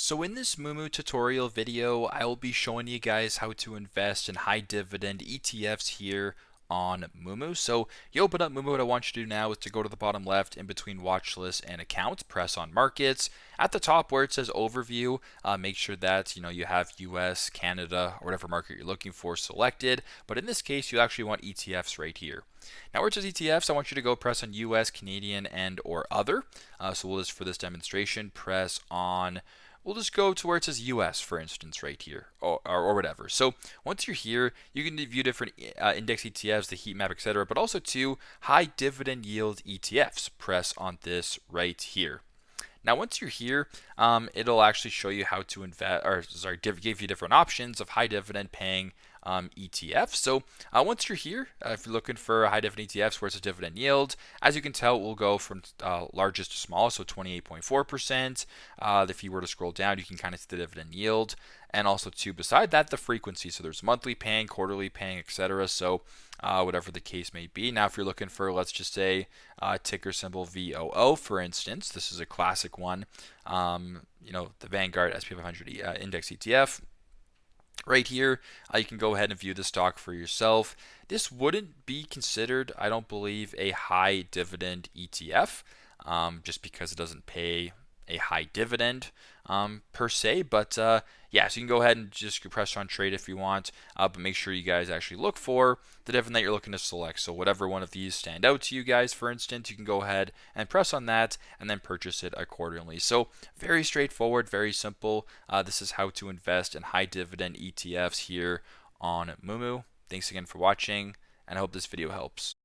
So in this Moomoo tutorial video, I will be showing you guys how to invest in high dividend ETFs here on Moomoo. So you open up Moomoo, what I want you to do now is to go to the bottom left in between watch list and account, press on markets. At the top where it says overview, make sure that you have US, Canada, or whatever market you're looking for selected. But in this case, you actually want ETFs right here. Now where it says ETFs, I want you to go press on US, Canadian, and or other. So we'll just, for this demonstration, press on we'll just go to where it says US, for instance, right here, or whatever. So once you're here, you can view different index ETFs, the heat map, etc., but also to high dividend yield ETFs. Press on this right here. Now, once you're here, it'll actually show you how to invest, or sorry, give you different options of high dividend paying ETFs. So once you're here, if you're looking for high dividend ETFs where it's a dividend yield, as you can tell, it will go from largest to small, so 28.4%. If you were to scroll down, you can kind of see the dividend yield, and also too, beside that, the frequency. So there's monthly paying, quarterly paying, etc. So whatever the case may be. Now, if you're looking for, let's just say, ticker symbol VOO, for instance, this is a classic one. The Vanguard SP 500 index ETF. Right here, you can go ahead and view the stock for yourself. This wouldn't be considered, I don't believe, a high dividend ETF, just because it doesn't pay a high dividend per se. But yeah, so you can go ahead and just press on trade if you want, but make sure you guys actually look for the dividend that you're looking to select. So whatever one of these stand out to you guys, for instance, you can go ahead and press on that and then purchase it accordingly. So very straightforward, very simple. This is how to invest in high dividend ETFs here on Moomoo. Thanks again for watching, and I hope this video helps.